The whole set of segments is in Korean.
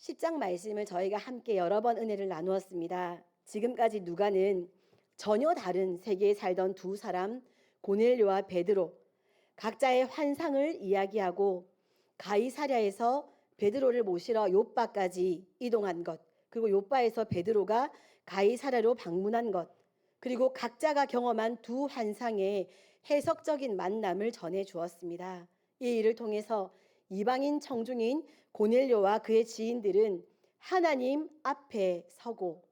10장 말씀을 저희가 함께 여러 번 은혜를 나누었습니다. 지금까지 누가는 전혀 다른 세계에 살던 두 사람 고넬료와 베드로 각자의 환상을 이야기하고 가이사랴에서 베드로를 모시러 요빠까지 이동한 것, 그리고 요빠에서 베드로가 가이사랴로 방문한 것, 그리고 각자가 경험한 두 환상의 해석적인 만남을 전해 주었습니다. 이 일을 통해서 이방인 청중인 고넬료와 그의 지인들은 하나님 앞에 서고,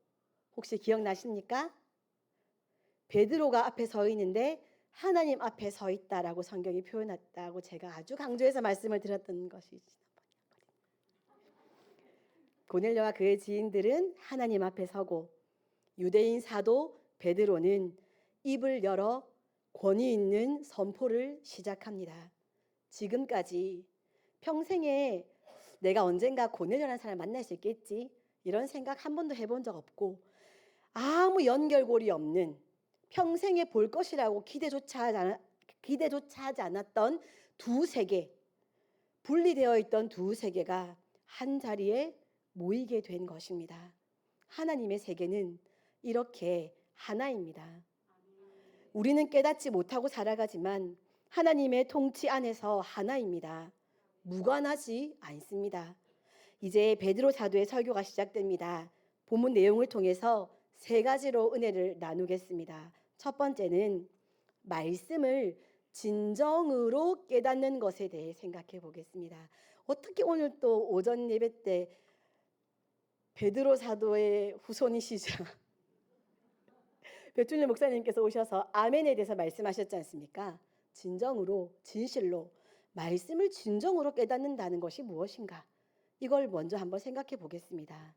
혹시 기억나십니까? 베드로가 앞에 서 있는데 하나님 앞에 서 있다라고 성경이 표현했다고 제가 아주 강조해서 말씀을 드렸던 것이 고넬료와 그의 지인들은 하나님 앞에 서고, 유대인 사도 베드로는 입을 열어 권위 있는 선포를 시작합니다. 지금까지 평생에 내가 언젠가 고넬료라는 사람을 만날 수 있겠지, 이런 생각 한 번도 해본 적 없고, 아무 연결고리 없는, 평생에 볼 것이라고 기대조차 하지 않았던 두 세계, 분리되어 있던 두 세계가 한 자리에 모이게 된 것입니다. 하나님의 세계는 이렇게 하나입니다. 우리는 깨닫지 못하고 살아가지만 하나님의 통치 안에서 하나입니다. 무관하지 않습니다. 이제 베드로 사도의 설교가 시작됩니다. 본문 내용을 통해서 세 가지로 은혜를 나누겠습니다. 첫 번째는 말씀을 진정으로 깨닫는 것에 대해 생각해 보겠습니다. 어떻게 오늘 또 오전 예배 때 베드로 사도의 후손이시자 배출리 목사님께서 오셔서 아멘에 대해서 말씀하셨지 않습니까? 진정으로, 진실로 말씀을 진정으로 깨닫는다는 것이 무엇인가? 이걸 먼저 한번 생각해 보겠습니다.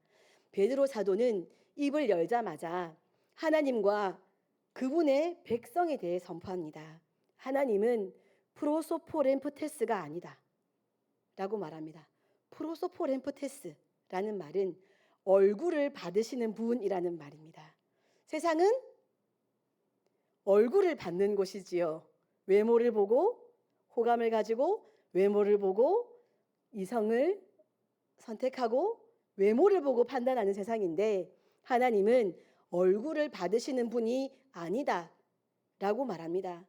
베드로 사도는 입을 열자마자 하나님과 그분의 백성에 대해 선포합니다. 하나님은 프로소포렘프테스가 아니다 라고 말합니다. 프로소포렘프테스라는 말은 얼굴을 받으시는 분이라는 말입니다. 세상은 얼굴을 받는 곳이지요. 외모를 보고 호감을 가지고, 외모를 보고 이성을 선택하고, 외모를 보고 판단하는 세상인데, 하나님은 얼굴을 받으시는 분이 아니다 라고 말합니다.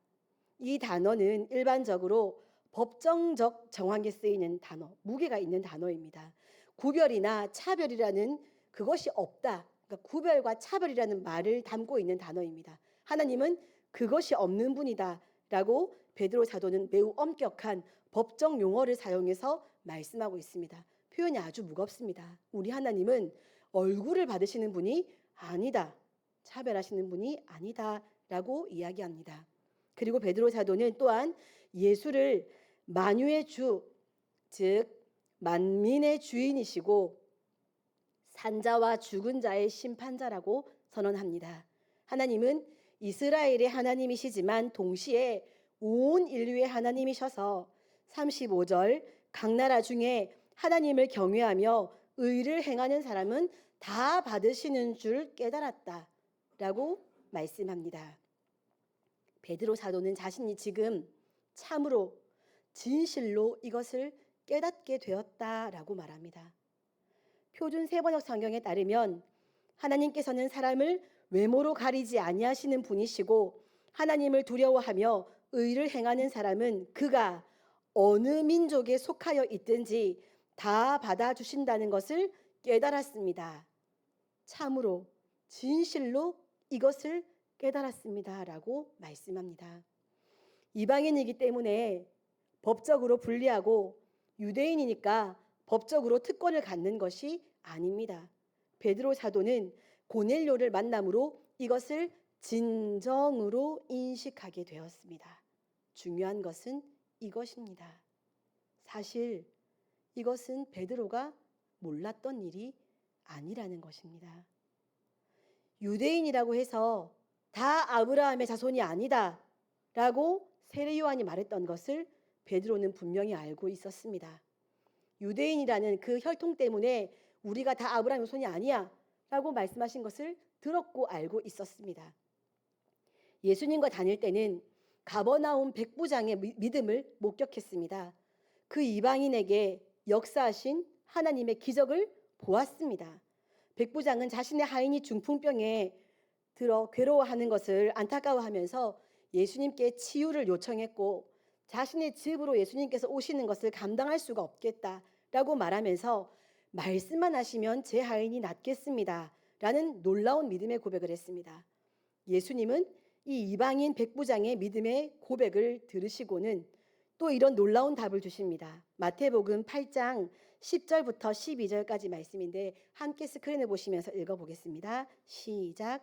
이 단어는 일반적으로 법정적 정황에 쓰이는 단어, 무게가 있는 단어입니다. 구별이나 차별이라는 그것이 없다, 그러니까 구별과 차별이라는 말을 담고 있는 단어입니다. 하나님은 그것이 없는 분이다 라고 베드로 사도는 매우 엄격한 법정 용어를 사용해서 말씀하고 있습니다. 표현이 아주 무겁습니다. 우리 하나님은 얼굴을 받으시는 분이 아니다, 차별하시는 분이 아니다 라고 이야기합니다. 그리고 베드로 사도는 또한 예수를 만유의 주, 즉 만민의 주인이시고 산자와 죽은 자의 심판자라고 선언합니다. 하나님은 이스라엘의 하나님이시지만 동시에 온 인류의 하나님이셔서 35절 각 나라 중에 하나님을 경외하며 의를 행하는 사람은 다 받으시는 줄 깨달았다 라고 말씀합니다. 베드로 사도는 자신이 지금 참으로 진실로 이것을 깨닫게 되었다라고 말합니다. 표준 세번역 성경에 따르면 하나님께서는 사람을 외모로 가리지 아니하시는 분이시고, 하나님을 두려워하며 의를 행하는 사람은 그가 어느 민족에 속하여 있든지 다 받아주신다는 것을 깨달았습니다. 참으로 진실로 이것을 깨달았습니다 라고 말씀합니다. 이방인이기 때문에 법적으로 불리하고 유대인이니까 법적으로 특권을 갖는 것이 아닙니다. 베드로 사도는 고넬료를 만남으로 이것을 진정으로 인식하게 되었습니다. 중요한 것은 이것입니다. 사실 이것은 베드로가 몰랐던 일이 아니라는 것입니다. 유대인이라고 해서 다 아브라함의 자손이 아니다 라고 세례 요한이 말했던 것을 베드로는 분명히 알고 있었습니다. 유대인이라는 그 혈통 때문에 우리가 다 아브라함의 손이 아니야 라고 말씀하신 것을 들었고 알고 있었습니다. 예수님과 다닐 때는 가버나움 백부장의 믿음을 목격했습니다. 그 이방인에게 역사하신 하나님의 기적을 보았습니다. 백부장은 자신의 하인이 중풍병에 들어 괴로워하는 것을 안타까워하면서 예수님께 치유를 요청했고, 자신의 집으로 예수님께서 오시는 것을 감당할 수가 없겠다라고 말하면서 말씀만 하시면 제 하인이 낫겠습니다 라는 놀라운 믿음의 고백을 했습니다. 예수님은 이 이방인 백부장의 믿음의 고백을 들으시고는 또 이런 놀라운 답을 주십니다. 마태복음 8장 10절부터 12절까지 말씀인데 함께 스크린을 보시면서 읽어보겠습니다. 시작.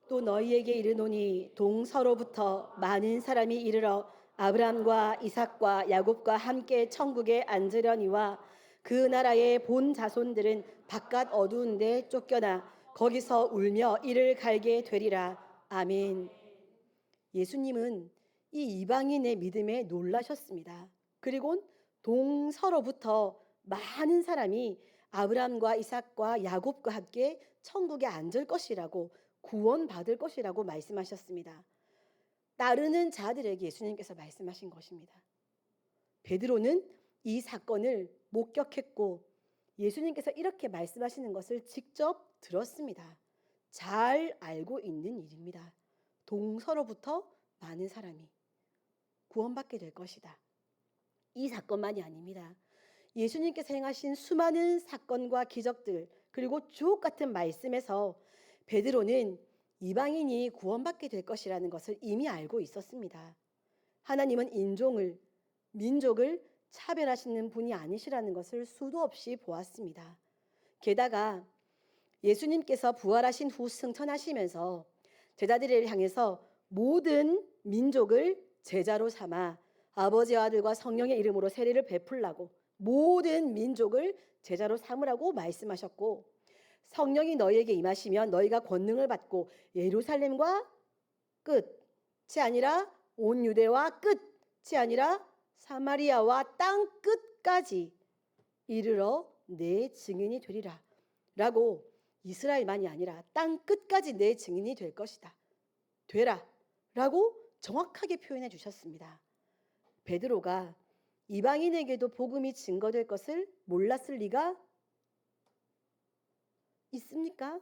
또 너희에게 이르노니 동서로부터 많은 사람이 이르러 아브람과 이삭과 야곱과 함께 천국에 앉으려니와 그 나라의 본 자손들은 바깥 어두운 데 쫓겨나 거기서 울며 이를 갈게 되리라. 아멘. 예수님은 이 이방인의 믿음에 놀라셨습니다. 그리고 동서로부터 많은 사람이 아브람과 이삭과 야곱과 함께 천국에 앉을 것이라고, 구원받을 것이라고 말씀하셨습니다. 따르는 자들에게 예수님께서 말씀하신 것입니다. 베드로는 이 사건을 목격했고 예수님께서 이렇게 말씀하시는 것을 직접 들었습니다. 잘 알고 있는 일입니다. 동서로부터 많은 사람이 구원받게 될 것이다. 이 사건만이 아닙니다. 예수님께서 행하신 수많은 사건과 기적들, 그리고 주옥 같은 말씀에서 베드로는 이방인이 구원받게 될 것이라는 것을 이미 알고 있었습니다. 하나님은 민족을 차별하시는 분이 아니시라는 것을 수도 없이 보았습니다. 게다가 예수님께서 부활하신 후 승천하시면서 제자들을 향해서 모든 민족을 제자로 삼아 아버지와 아들과 성령의 이름으로 세례를 베풀라고, 모든 민족을 제자로 삼으라고 말씀하셨고, 성령이 너희에게 임하시면 너희가 권능을 받고 예루살렘과 끝이 아니라 온 유대와 끝이 아니라 사마리아와 땅 끝까지 이르러 내 증인이 되리라 라고, 이스라엘만이 아니라 땅 끝까지 내 증인이 될 것이다, 되라 라고 정확하게 표현해 주셨습니다. 베드로가 이방인에게도 복음이 증거될 것을 몰랐을 리가 있습니까?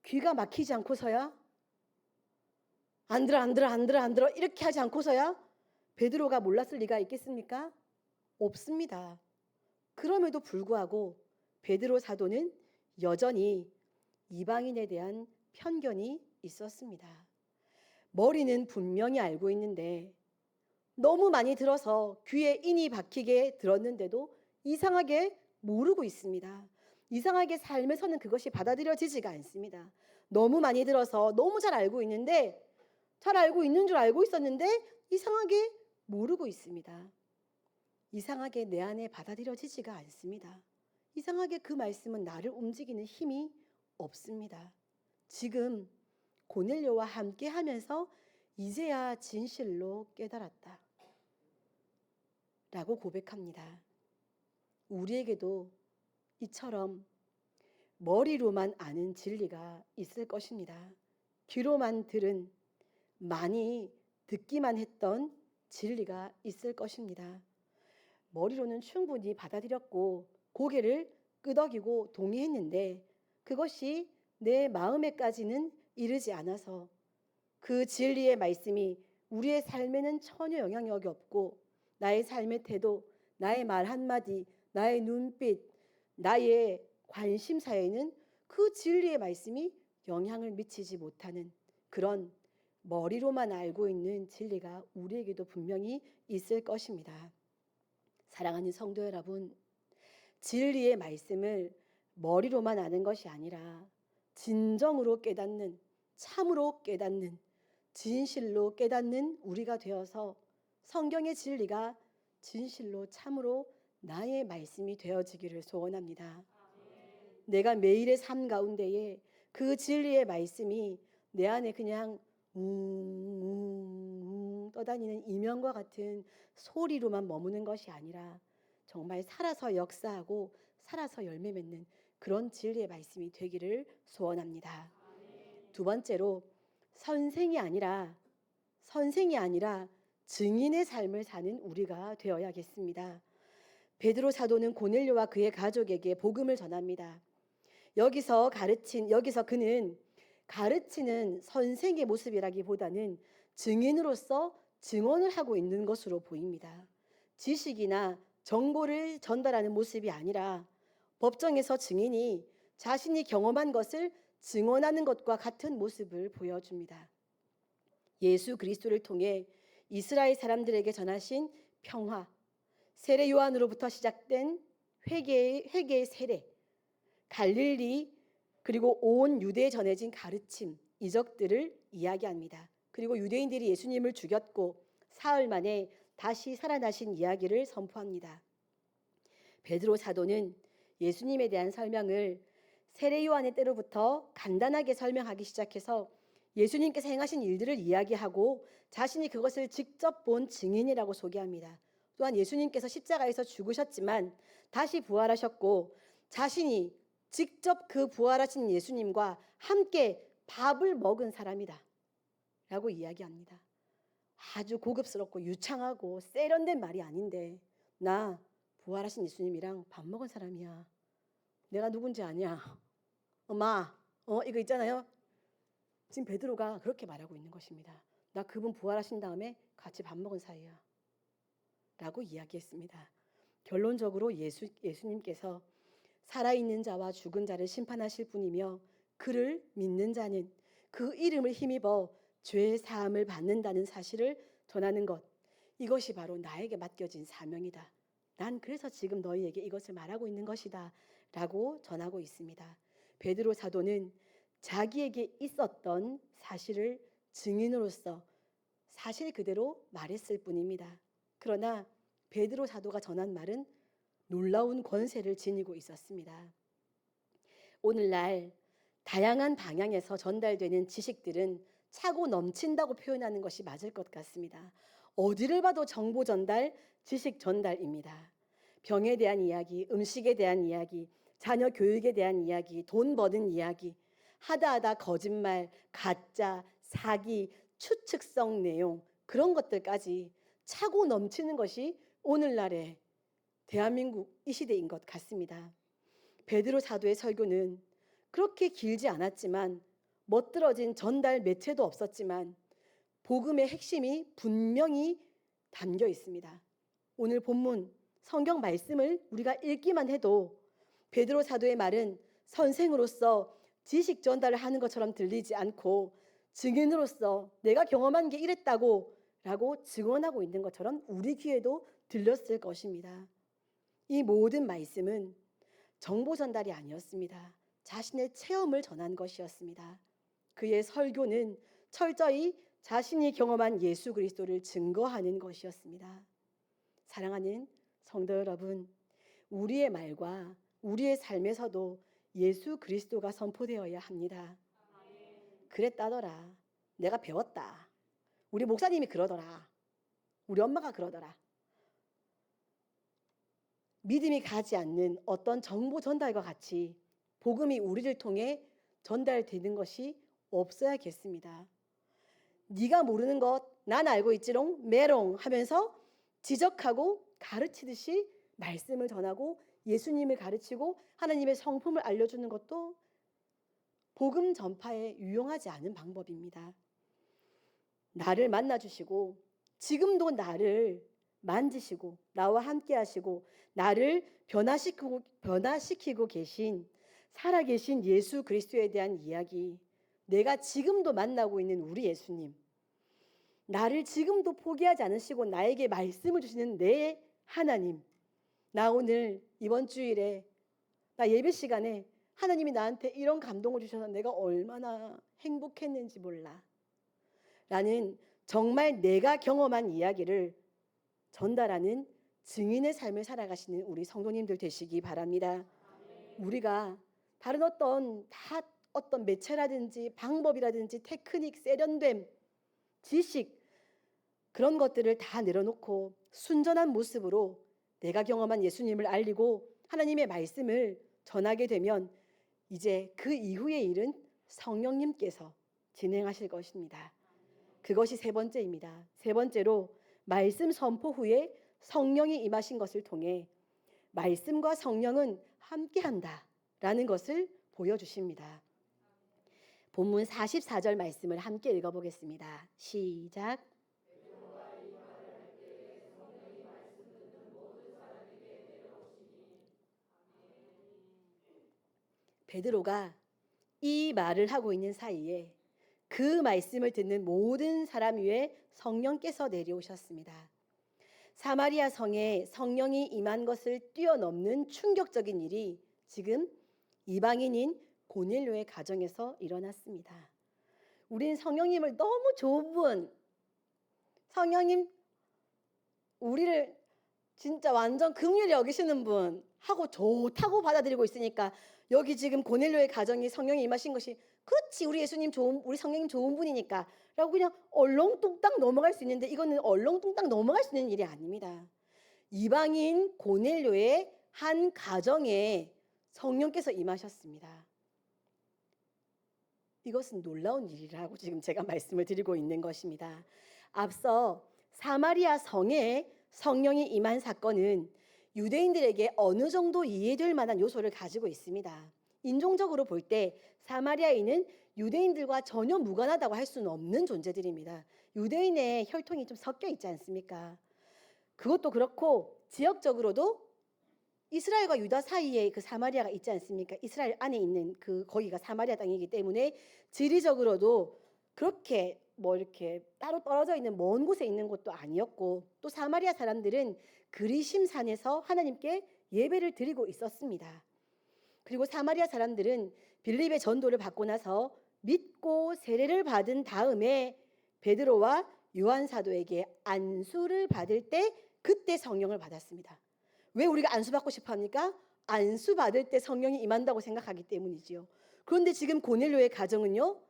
귀가 막히지 않고서야, 안 들어 이렇게 하지 않고서야 베드로가 몰랐을 리가 있겠습니까? 없습니다. 그럼에도 불구하고 베드로 사도는 여전히 이방인에 대한 편견이 있었습니다. 머리는 분명히 알고 있는데 너무 많이 들어서 귀에 인이 박히게 들었는데도 이상하게 모르고 있습니다. 이상하게 삶에서는 그것이 받아들여지지가 않습니다. 너무 많이 들어서 너무 잘 알고 있는데, 잘 알고 있는 줄 알고 있었는데 이상하게 모르고 있습니다. 이상하게 내 안에 받아들여지지가 않습니다. 이상하게 그 말씀은 나를 움직이는 힘이 없습니다. 지금 고넬료와 함께 하면서 이제야 진실로 깨달았다 라고 고백합니다. 우리에게도 이처럼 머리로만 아는 진리가 있을 것입니다. 귀로만 들은, 많이 듣기만 했던 진리가 있을 것입니다. 머리로는 충분히 받아들였고 고개를 끄덕이고 동의했는데 그것이 내 마음에까지는 이르지 않아서 그 진리의 말씀이 우리의 삶에는 전혀 영향력이 없고, 나의 삶의 태도, 나의 말 한마디, 나의 눈빛, 나의 관심사에는 그 진리의 말씀이 영향을 미치지 못하는 그런 머리로만 알고 있는 진리가 우리에게도 분명히 있을 것입니다. 사랑하는 성도 여러분, 진리의 말씀을 머리로만 아는 것이 아니라 진정으로 깨닫는, 참으로 깨닫는, 진실로 깨닫는 우리가 되어서 성경의 진리가 진실로 참으로 나의 말씀이 되어지기를 소원합니다. 내가 매일의 삶 가운데에 그 진리의 말씀이 내 안에 그냥 떠다니는 이명과 같은 소리로만 머무는 것이 아니라 정말 살아서 역사하고 살아서 열매 맺는 그런 진리의 말씀이 되기를 소원합니다. 두 번째로 선생이 아니라 증인의 삶을 사는 우리가 되어야겠습니다. 베드로 사도는 고넬료와 그의 가족에게 복음을 전합니다. 여기서 그는 가르치는 선생의 모습이라기보다는 증인으로서 증언을 하고 있는 것으로 보입니다. 지식이나 정보를 전달하는 모습이 아니라 법정에서 증인이 자신이 경험한 것을 증언하는 것과 같은 모습을 보여줍니다. 예수 그리스도를 통해 이스라엘 사람들에게 전하신 평화, 세례 요한으로부터 시작된 회개의 세례, 갈릴리 그리고 온 유대에 전해진 가르침, 이적들을 이야기합니다. 그리고 유대인들이 예수님을 죽였고 사흘 만에 다시 살아나신 이야기를 선포합니다. 베드로 사도는 예수님에 대한 설명을 세례 요한의 때로부터 간단하게 설명하기 시작해서 예수님께서 행하신 일들을 이야기하고 자신이 그것을 직접 본 증인이라고 소개합니다. 또한 예수님께서 십자가에서 죽으셨지만 다시 부활하셨고 자신이 직접 그 부활하신 예수님과 함께 밥을 먹은 사람이다 라고 이야기합니다. 아주 고급스럽고 유창하고 세련된 말이 아닌데 나 부활하신 예수님이랑 밥 먹은 사람이야. 내가 누군지 아냐? 엄마, 이거 있잖아요. 지금 베드로가 그렇게 말하고 있는 것입니다. 나 그분 부활하신 다음에 같이 밥 먹은 사이야 라고 이야기했습니다. 결론적으로 예수님께서 살아있는 자와 죽은 자를 심판하실 분이며 그를 믿는 자는 그 이름을 힘입어 죄의 사함을 받는다는 사실을 전하는 것, 이것이 바로 나에게 맡겨진 사명이다. 난 그래서 지금 너희에게 이것을 말하고 있는 것이다 라고 전하고 있습니다. 베드로 사도는 자기에게 있었던 사실을 증인으로서 사실 그대로 말했을 뿐입니다. 그러나 베드로 사도가 전한 말은 놀라운 권세를 지니고 있었습니다. 오늘날 다양한 방향에서 전달되는 지식들은 차고 넘친다고 표현하는 것이 맞을 것 같습니다. 어디를 봐도 정보 전달, 지식 전달입니다. 병에 대한 이야기, 음식에 대한 이야기, 자녀 교육에 대한 이야기, 돈 버는 이야기, 하다 거짓말, 가짜, 사기, 추측성 내용, 그런 것들까지 차고 넘치는 것이 오늘날의 대한민국 이 시대인 것 같습니다. 베드로 사도의 설교는 그렇게 길지 않았지만 멋들어진 전달 매체도 없었지만 복음의 핵심이 분명히 담겨 있습니다. 오늘 본문 성경 말씀을 우리가 읽기만 해도 베드로 사도의 말은 선생으로서 지식 전달을 하는 것처럼 들리지 않고 증인으로서 내가 경험한 게 이랬다고 라고 증언하고 있는 것처럼 우리 귀에도 들렸을 것입니다. 이 모든 말씀은 정보 전달이 아니었습니다. 자신의 체험을 전한 것이었습니다. 그의 설교는 철저히 자신이 경험한 예수 그리스도를 증거하는 것이었습니다. 사랑하는 성도 여러분, 우리의 말과 우리의 삶에서도 예수 그리스도가 선포되어야 합니다. 그랬다더라. 내가 배웠다. 우리 목사님이 그러더라. 우리 엄마가 그러더라. 믿음이 가지 않는 어떤 정보 전달과 같이 복음이 우리를 통해 전달되는 것이 없어야겠습니다. 네가 모르는 것 난 알고 있지롱 메롱 하면서 지적하고 가르치듯이 말씀을 전하고 예수님을 가르치고 하나님의 성품을 알려주는 것도 복음 전파에 유용하지 않은 방법입니다. 나를 만나주시고 지금도 나를 만지시고 나와 함께 하시고 나를 변화시키고 계신 살아계신 예수 그리스도에 대한 이야기, 내가 지금도 만나고 있는 우리 예수님, 나를 지금도 포기하지 않으시고 나에게 말씀을 주시는 내 하나님, 나 오늘 이번 주일에 나 예배 시간에 하나님이 나한테 이런 감동을 주셔서 내가 얼마나 행복했는지 몰라 라는 정말 내가 경험한 이야기를 전달하는 증인의 삶을 살아가시는 우리 성도님들 되시기 바랍니다. 우리가 다른 어떤 매체라든지 방법이라든지 테크닉, 세련됨, 지식 그런 것들을 다 내려놓고 순전한 모습으로 내가 경험한 예수님을 알리고 하나님의 말씀을 전하게 되면 이제 그 이후의 일은 성령님께서 진행하실 것입니다. 그것이 세 번째입니다. 세 번째로 말씀 선포 후에 성령이 임하신 것을 통해 말씀과 성령은 함께한다라는 것을 보여주십니다. 본문 44절 말씀을 함께 읽어보겠습니다. 시작. 베드로가 이 말을 하고 있는 사이에 그 말씀을 듣는 모든 사람 위에 성령께서 내려오셨습니다. 사마리아 성에 성령이 임한 것을 뛰어넘는 충격적인 일이 지금 이방인인 고넬료의 가정에서 일어났습니다. 우린 성령님을 너무 좋은 분, 성령님 우리를 진짜 완전 긍휼히 여기시는 분 하고 좋다고 받아들이고 있으니까 여기 지금 고넬료의 가정이 성령이 임하신 것이 그렇지 우리 예수님 좋은 우리 성령님 좋은 분이니까 라고 그냥 얼렁뚱땅 넘어갈 수 있는데 이거는 얼렁뚱땅 넘어갈 수 있는 일이 아닙니다. 이방인 고넬료의 한 가정에 성령께서 임하셨습니다. 이것은 놀라운 일이라고 지금 제가 말씀을 드리고 있는 것입니다. 앞서 사마리아 성에 성령이 임한 사건은 유대인들에게 어느 정도 이해될 만한 요소를 가지고 있습니다. 인종적으로 볼 때 사마리아인은 유대인들과 전혀 무관하다고 할 수는 없는 존재들입니다. 유대인의 혈통이 좀 섞여 있지 않습니까? 그것도 그렇고 지역적으로도 이스라엘과 유다 사이에 그 사마리아가 있지 않습니까? 이스라엘 안에 있는 그 거기가 사마리아 땅이기 때문에 지리적으로도 그렇게 뭐 이렇게 따로 떨어져 있는 먼 곳에 있는 곳도 아니었고 또 사마리아 사람들은 그리심 산에서 하나님께 예배를 드리고 있었습니다. 그리고 사마리아 사람들은 빌립의 전도를 받고 나서 믿고 세례를 받은 다음에 베드로와 요한 사도에게 안수를 받을 때 그때 성령을 받았습니다. 왜 우리가 안수 받고 싶어 합니까? 안수 받을 때 성령이 임한다고 생각하기 때문이지요. 그런데 지금 고넬료의 가정은요.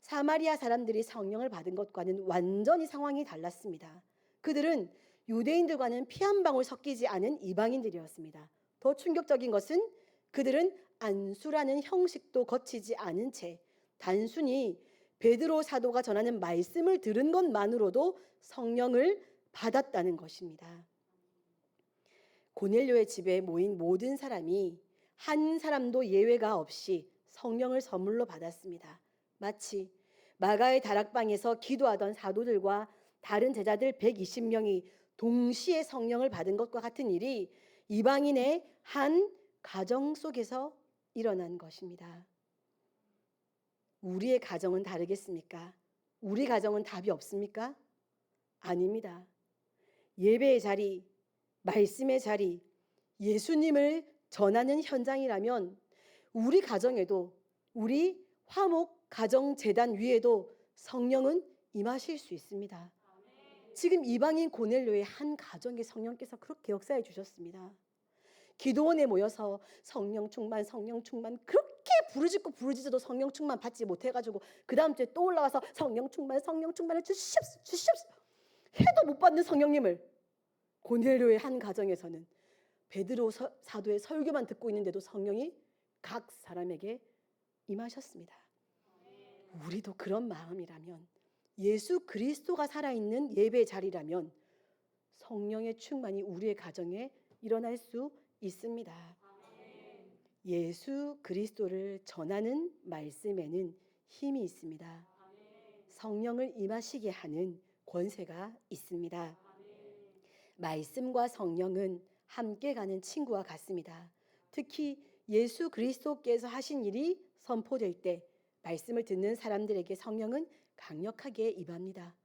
사마리아 사람들이 성령을 받은 것과는 완전히 상황이 달랐습니다. 그들은 유대인들과는 피 한 방울 섞이지 않은 이방인들이었습니다. 더 충격적인 것은 그들은 안수라는 형식도 거치지 않은 채 단순히 베드로 사도가 전하는 말씀을 들은 것만으로도 성령을 받았다는 것입니다. 고넬료의 집에 모인 모든 사람이 한 사람도 예외가 없이 성령을 선물로 받았습니다. 마치 마가의 다락방에서 기도하던 사도들과 다른 제자들 120명이 동시에 성령을 받은 것과 같은 일이 이방인의 한 가정 속에서 일어난 것입니다. 우리의 가정은 다르겠습니까? 우리 가정은 답이 없습니까? 아닙니다. 예배의 자리, 말씀의 자리, 예수님을 전하는 현장이라면 우리 가정에도 우리 화목 가정재단 위에도 성령은 임하실 수 있습니다. 지금 이방인 고넬료의 한 가정에 성령께서 그렇게 역사해 주셨습니다. 기도원에 모여서 성령 충만 그렇게 부르짖어도 성령 충만 받지 못해가지고 그 다음 주에 또 올라와서 성령 충만을 주시옵소서 해도 못 받는 성령님을 고넬료의 한 가정에서는 베드로 사도의 설교만 듣고 있는데도 성령이 각 사람에게 임하셨습니다. 우리도 그런 마음이라면 예수 그리스도가 살아있는 예배 자리라면 성령의 충만이 우리의 가정에 일어날 수 있습니다. 예수 그리스도를 전하는 말씀에는 힘이 있습니다. 성령을 임하시게 하는 권세가 있습니다. 말씀과 성령은 함께 가는 친구와 같습니다. 특히 예수 그리스도께서 하신 일이 선포될 때 말씀을 듣는 사람들에게 성령은 강력하게 임합니다.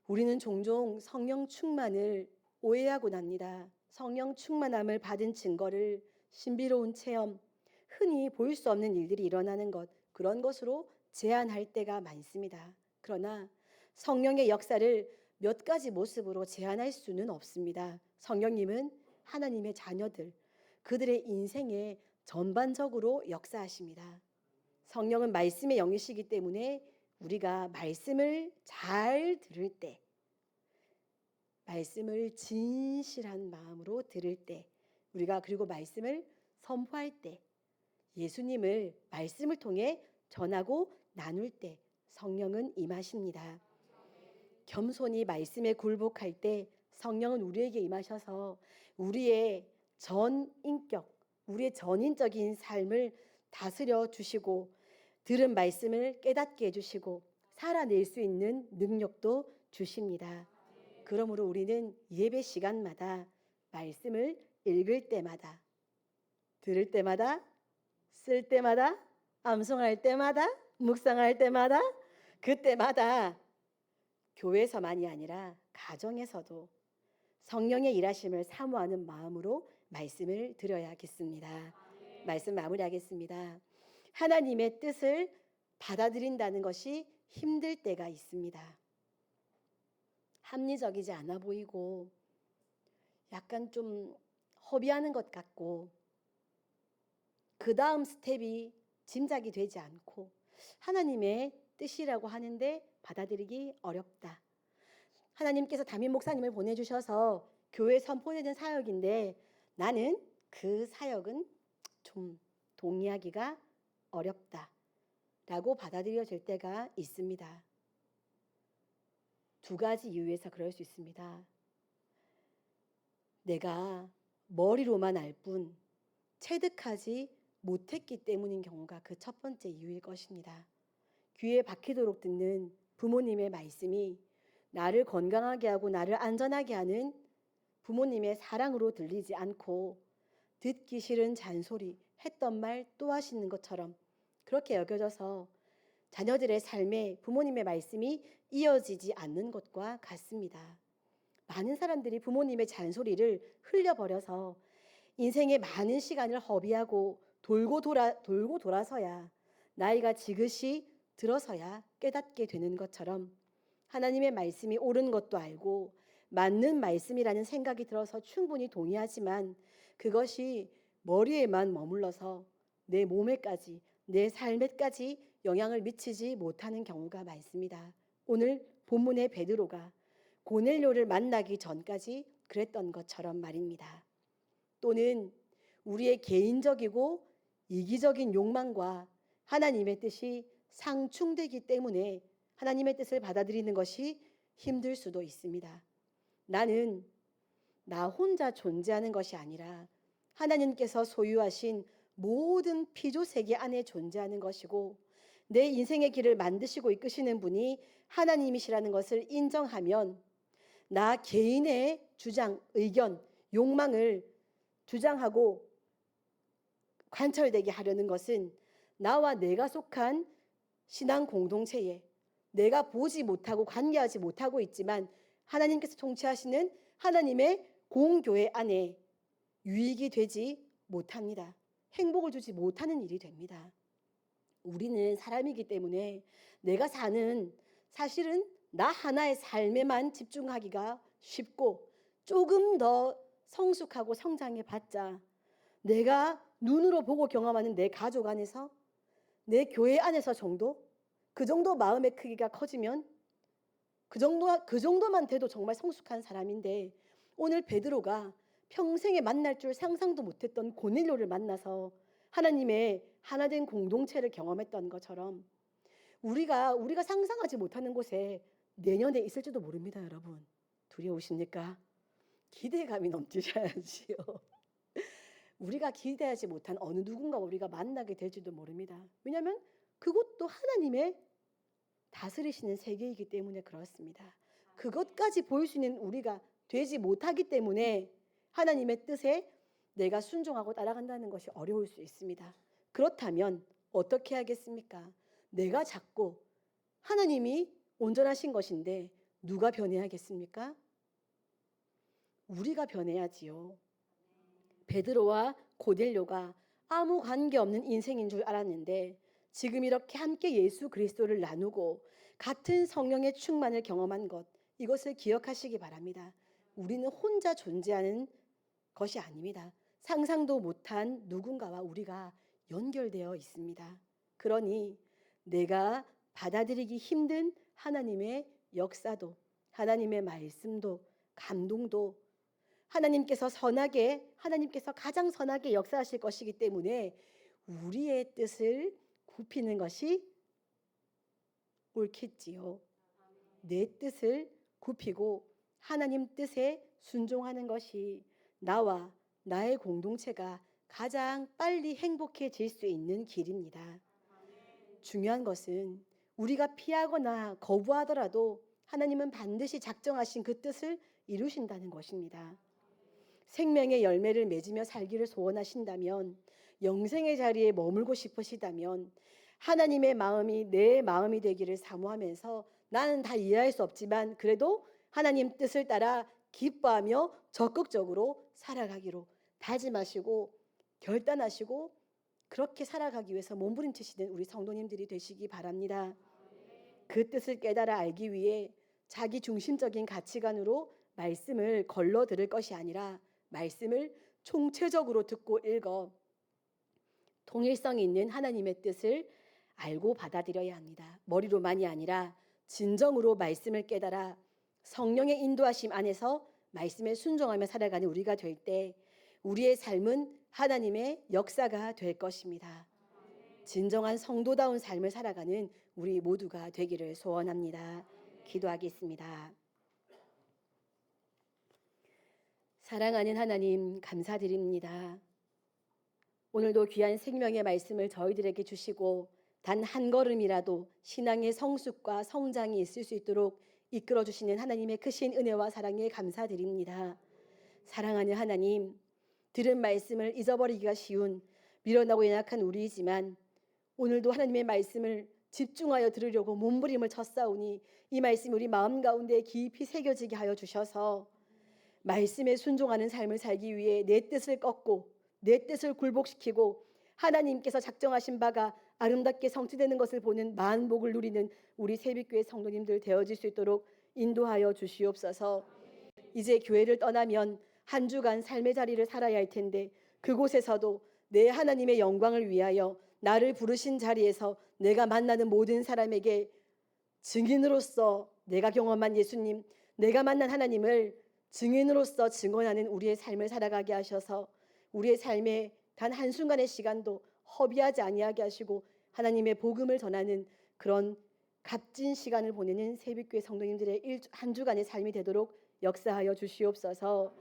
우리는 종종 성령 충만을 오해하고 납니다. 성령 충만함을 받은 증거를 신비로운 체험, 흔히 볼 수 없는 일들이 일어나는 것, 그런 것으로 제한할 때가 많습니다. 그러나 성령의 역사를 몇 가지 모습으로 제한할 수는 없습니다. 성령님은 하나님의 자녀들, 그들의 인생에 전반적으로 역사하십니다. 성령은 말씀의 영이시기 때문에 우리가 말씀을 잘 들을 때, 말씀을 진실한 마음으로 들을 때, 우리가 그리고 말씀을 선포할 때, 예수님을 말씀을 통해 전하고 나눌 때 성령은 임하십니다. 겸손히 말씀에 굴복할 때 성령은 우리에게 임하셔서 우리의 전 인격, 우리의 전인적인 삶을 다스려 주시고 들은 말씀을 깨닫게 해주시고 살아낼 수 있는 능력도 주십니다. 그러므로 우리는 예배 시간마다 말씀을 읽을 때마다, 들을 때마다, 쓸 때마다, 암송할 때마다, 묵상할 때마다, 그때마다 교회에서만이 아니라 가정에서도 성령의 일하심을 사모하는 마음으로 말씀을 드려야겠습니다. 말씀 마무리하겠습니다. 하나님의 뜻을 받아들인다는 것이 힘들 때가 있습니다. 합리적이지 않아 보이고 약간 좀 허비하는 것 같고 그 다음 스텝이 짐작이 되지 않고 하나님의 뜻이라고 하는데 받아들이기 어렵다. 하나님께서 담임 목사님을 보내주셔서 교회 선포되는 사역인데 나는 그 사역은 좀 동의하기가 어렵다 라고 받아들여질 때가 있습니다. 두 가지 이유에서 그럴 수 있습니다. 내가 머리로만 알 뿐 체득하지 못했기 때문인 경우가 그 첫 번째 이유일 것입니다. 귀에 박히도록 듣는 부모님의 말씀이 나를 건강하게 하고 나를 안전하게 하는 부모님의 사랑으로 들리지 않고 듣기 싫은 잔소리, 했던 말 또 하시는 것처럼 그렇게 여겨져서 자녀들의 삶에 부모님의 말씀이 이어지지 않는 것과 같습니다. 많은 사람들이 부모님의 잔소리를 흘려버려서 인생의 많은 시간을 허비하고 돌고 돌아서야 나이가 지긋이 들어서야 깨닫게 되는 것처럼 하나님의 말씀이 옳은 것도 알고 맞는 말씀이라는 생각이 들어서 충분히 동의하지만 그것이 머리에만 머물러서 내 몸에까지 내 삶에까지 영향을 미치지 못하는 경우가 많습니다. 오늘 본문의 베드로가 고넬료를 만나기 전까지 그랬던 것처럼 말입니다. 또는 우리의 개인적이고 이기적인 욕망과 하나님의 뜻이 상충되기 때문에 하나님의 뜻을 받아들이는 것이 힘들 수도 있습니다. 나는 나 혼자 존재하는 것이 아니라 하나님께서 소유하신 모든 피조세계 안에 존재하는 것이고 내 인생의 길을 만드시고 이끄시는 분이 하나님이시라는 것을 인정하면 나 개인의 주장, 의견, 욕망을 주장하고 관철되게 하려는 것은 나와 내가 속한 신앙 공동체에 내가 보지 못하고 관계하지 못하고 있지만 하나님께서 통치하시는 하나님의 공교회 안에 유익이 되지 못합니다. 행복을 주지 못하는 일이 됩니다. 우리는 사람이기 때문에 내가 사는 사실은 나 하나의 삶에만 집중하기가 쉽고 조금 더 성숙하고 성장해 봤자 내가 눈으로 보고 경험하는 내 가족 안에서 내 교회 안에서 정도 그 정도 마음의 크기가 커지면 그 정도만 돼도 정말 성숙한 사람인데 오늘 베드로가 평생에 만날 줄 상상도 못했던 고넬료를 만나서 하나님의 하나된 공동체를 경험했던 것처럼 우리가 상상하지 못하는 곳에 내년에 있을지도 모릅니다. 여러분 두려우십니까? 기대감이 넘치셔야지요. 우리가 기대하지 못한 어느 누군가 우리가 만나게 될지도 모릅니다. 왜냐하면 그것도 하나님의 다스리시는 세계이기 때문에 그렇습니다. 그것까지 보일 수 있는 우리가 되지 못하기 때문에 하나님의 뜻에 내가 순종하고 따라간다는 것이 어려울 수 있습니다. 그렇다면 어떻게 하겠습니까? 내가 작고 하나님이 온전하신 것인데 누가 변해야겠습니까? 우리가 변해야지요. 베드로와 고넬료가 아무 관계없는 인생인 줄 알았는데 지금 이렇게 함께 예수 그리스도를 나누고 같은 성령의 충만을 경험한 것, 이것을 기억하시기 바랍니다. 우리는 혼자 존재하는 것이 아닙니다. 상상도 못한 누군가와 우리가 연결되어 있습니다. 그러니 내가 받아들이기 힘든 하나님의 역사도, 하나님의 말씀도, 감동도 하나님께서 가장 선하게 역사하실 것이기 때문에 우리의 뜻을 굽히는 것이 옳겠지요. 내 뜻을 굽히고 하나님 뜻에 순종하는 것이 나와 나의 공동체가 가장 빨리 행복해질 수 있는 길입니다. 중요한 것은 우리가 피하거나 거부하더라도 하나님은 반드시 작정하신 그 뜻을 이루신다는 것입니다. 생명의 열매를 맺으며 살기를 소원하신다면, 영생의 자리에 머물고 싶으시다면 하나님의 마음이 내 마음이 되기를 사모하면서 나는 다 이해할 수 없지만 그래도 하나님 뜻을 따라 기뻐하며 적극적으로 살아가기로 다짐하시고 결단하시고 그렇게 살아가기 위해서 몸부림치시는 우리 성도님들이 되시기 바랍니다. 그 뜻을 깨달아 알기 위해 자기 중심적인 가치관으로 말씀을 걸러 들을 것이 아니라 말씀을 총체적으로 듣고 읽어 통일성 있는 하나님의 뜻을 알고 받아들여야 합니다. 머리로만이 아니라 진정으로 말씀을 깨달아 성령의 인도하심 안에서 말씀에 순종하며 살아가는 우리가 될 때 우리의 삶은 하나님의 역사가 될 것입니다. 진정한 성도다운 삶을 살아가는 우리 모두가 되기를 소원합니다. 기도하겠습니다. 사랑하는 하나님, 감사드립니다. 오늘도 귀한 생명의 말씀을 저희들에게 주시고 단 한 걸음이라도 신앙의 성숙과 성장이 있을 수 있도록 이끌어 주시는 하나님의 크신 은혜와 사랑에 감사드립니다. 사랑하는 하나님, 들은 말씀을 잊어버리기가 쉬운 미련하고 연약한 우리이지만 오늘도 하나님의 말씀을 집중하여 들으려고 몸부림을 쳤사오니 이 말씀이 우리 마음 가운데 깊이 새겨지게 하여 주셔서 말씀에 순종하는 삶을 살기 위해 내 뜻을 꺾고 내 뜻을 굴복시키고 하나님께서 작정하신 바가 아름답게 성취되는 것을 보는 만복을 누리는 우리 새벽교회 성도님들 되어질 수 있도록 인도하여 주시옵소서. 이제 교회를 떠나면 한 주간 삶의 자리를 살아야 할 텐데 그곳에서도 내 하나님의 영광을 위하여 나를 부르신 자리에서 내가 만나는 모든 사람에게 증인으로서 내가 경험한 예수님, 내가 만난 하나님을 증인으로서 증언하는 우리의 삶을 살아가게 하셔서 우리의 삶에 단 한순간의 시간도 허비하지 아니하게 하시고 하나님의 복음을 전하는 그런 값진 시간을 보내는 새벽교회 성도님들의 한 주간의 삶이 되도록 역사하여 주시옵소서.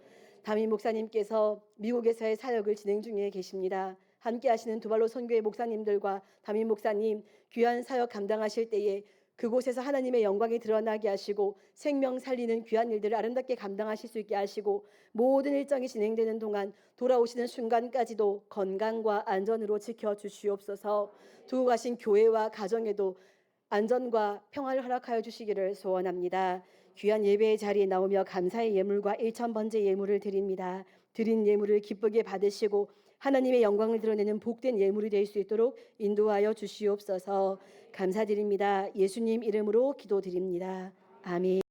담임 목사님께서 미국에서의 사역을 진행 중에 계십니다. 함께 하시는 두발로 선교회 목사님들과 담임 목사님 귀한 사역 감당하실 때에 그곳에서 하나님의 영광이 드러나게 하시고 생명 살리는 귀한 일들을 아름답게 감당하실 수 있게 하시고 모든 일정이 진행되는 동안 돌아오시는 순간까지도 건강과 안전으로 지켜주시옵소서. 두고 가신 교회와 가정에도 안전과 평화를 허락하여 주시기를 소원합니다. 귀한 예배의 자리에 나오며 감사의 예물과 1,000번째 예물을 드립니다. 드린 예물을 기쁘게 받으시고 하나님의 영광을 드러내는 복된 예물이 될 수 있도록 인도하여 주시옵소서. 감사드립니다. 예수님 이름으로 기도드립니다. 아멘.